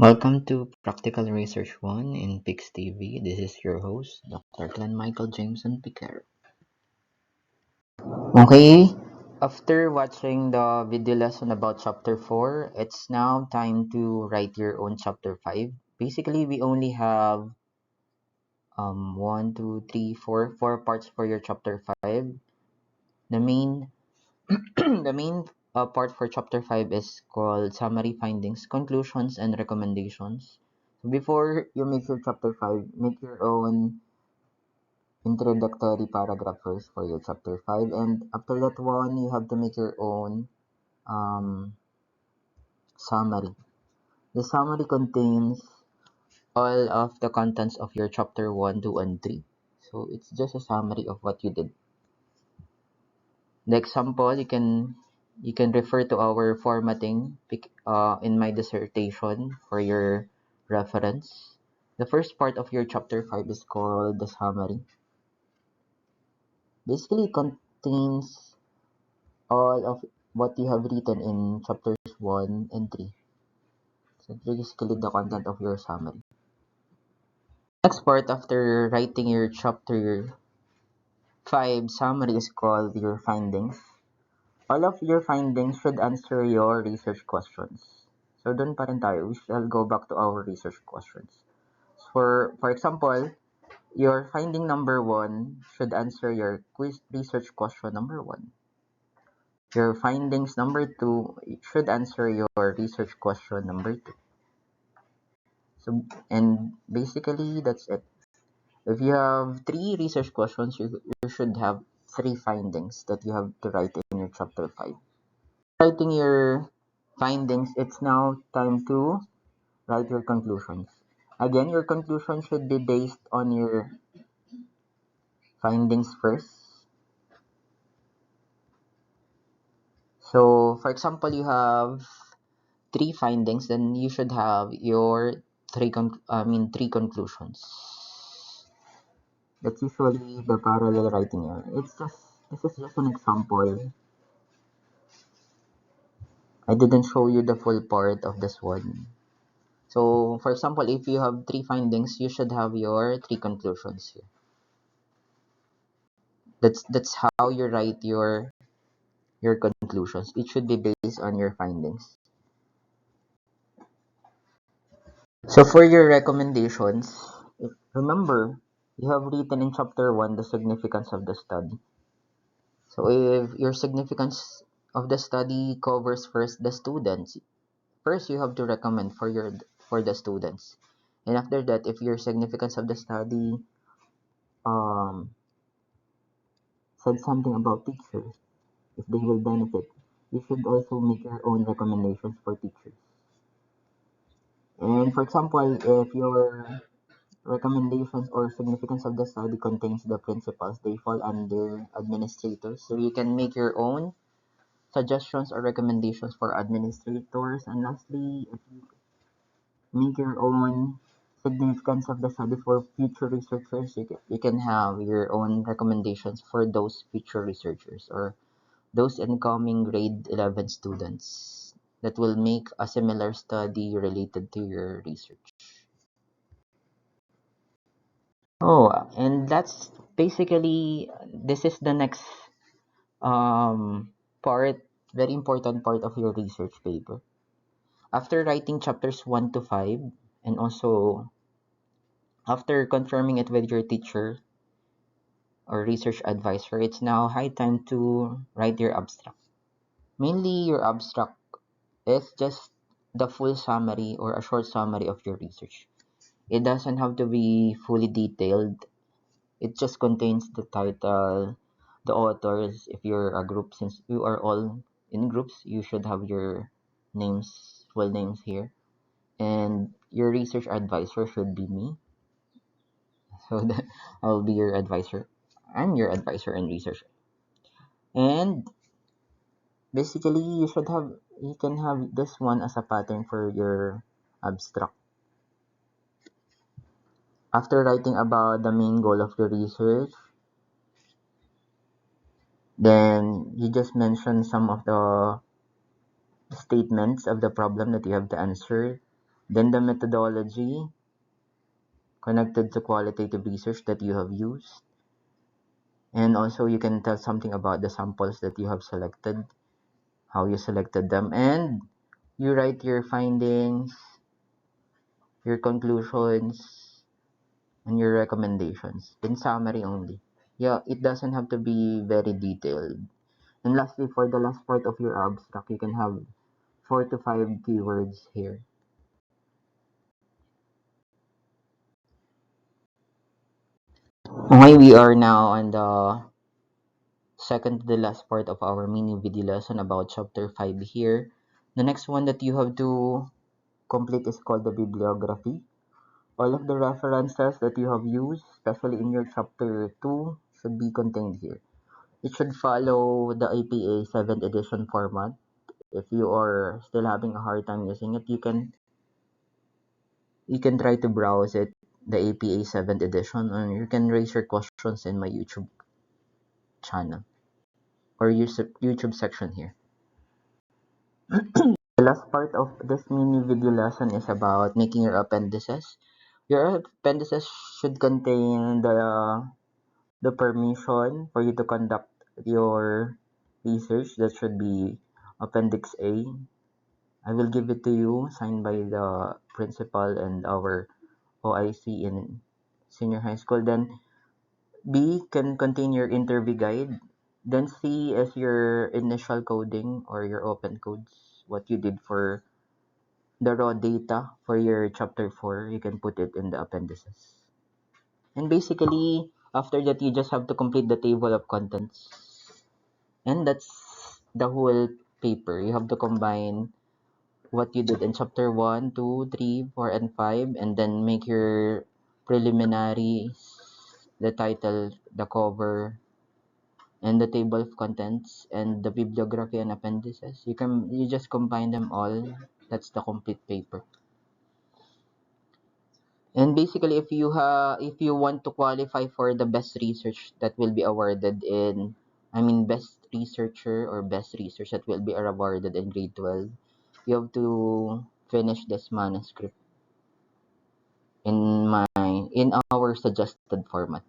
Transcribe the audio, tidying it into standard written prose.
Welcome to Practical Research 1 in PIX TV. This is your host, Dr. Glenn Michael Jameson Piquer. Okay, after watching the video lesson about chapter 4, it's now time to write your own chapter 5. Basically, we only have 4 parts for your chapter 5. The main the main part for chapter 5 is called Summary Findings, Conclusions, and Recommendations. So before you make your chapter 5, make your own introductory paragraph first for your chapter 5, and after that one you have to make your own summary. The summary contains all of the contents of your chapter 1, 2, and 3. So it's just a summary of what you did. The example, you can refer to our formatting in my dissertation for your reference. The first part of your chapter 5 is called the summary. Basically, it contains all of what you have written in chapters 1 and 3. So basically the content of your summary. Next part after writing your chapter 5 summary is called your findings. All of your findings should answer your research questions. So doon pa rin tayo. We shall go back to our research questions. For example, your finding number 1 should answer your quiz research question number 1. Your findings number 2 should answer your research question number 2. So, and basically that's it. If you have 3 research questions, you should have 3 findings that you have to write in your chapter 5. Writing your findings, it's now time to write your conclusions. Again, your conclusion should be based on your findings first. So, for example, you have 3 findings, then you should have your 3 conclusions. That's usually the parallel writing error. This is just an example. I didn't show you the full part of this one. So, for example, if you have 3 findings, you should have your 3 conclusions here. That's how you write your conclusions. It should be based on your findings. So for your recommendations, remember, you have written in chapter 1 the significance of the study. So if your significance of the study covers first the students, first you have to recommend for the students. And after that, if your significance of the study um, said something about teachers, if they will benefit, you should also make your own recommendations for teachers. And for example, if your recommendations or significance of the study contains the principals, they fall under administrators. So you can make your own suggestions or recommendations for administrators. And lastly, if you make your own significance of the study for future researchers, you can have your own recommendations for those future researchers or those incoming grade 11 students that will make a similar study related to your research. Oh, and that's basically this is the next part, very important part of your research paper. After writing chapters 1 to 5, and also after confirming it with your teacher or research advisor, it's now high time to write your abstract. Mainly, your abstract is just the full summary or a short summary of your research. It doesn't have to be fully detailed. It just contains the title, the authors. If you're a group, since you are all in groups, you should have your names, full names here. And your research advisor should be me. So that I'll be your advisor. I'm your advisor in research. And basically, you can have this one as a pattern for your abstract. After writing about the main goal of your research, then you just mention some of the statements of the problem that you have to answer. Then the methodology connected to qualitative research that you have used. And also you can tell something about the samples that you have selected, how you selected them, and you write your findings, your conclusions, and your recommendations in summary only. Yeah, it doesn't have to be very detailed. And lastly, for the last part of your abstract, you can have 4 to 5 keywords here. Okay, we are now on the second to the last part of our mini video lesson about chapter 5 here. The next one that you have to complete is called the bibliography. All of the references that you have used, especially in your chapter 2, should be contained here. It should follow the APA 7th edition format. If you are still having a hard time using it, you can try to browse it, the APA 7th edition, and you can raise your questions in my YouTube channel or YouTube section here. The last part of this mini video lesson is about making your appendices. Your appendices should contain the permission for you to conduct your research. That should be Appendix A. I will give it to you, signed by the principal and our OIC in senior high school. Then B can contain your interview guide. Then C is your initial coding or your open codes, what you did for the raw data for your chapter 4. You can put it in the appendices. And basically, after that, you just have to complete the table of contents. And that's the whole paper. You have to combine what you did in chapter 1, 2, 3, 4, and 5, and then make your preliminaries, the title, the cover, and the table of contents, and the bibliography and appendices. You just combine them all. That's the complete paper. And basically, if you want to qualify for the best research that will be awarded best researcher or best research that will be awarded in grade 12, you have to finish this manuscript in our suggested format.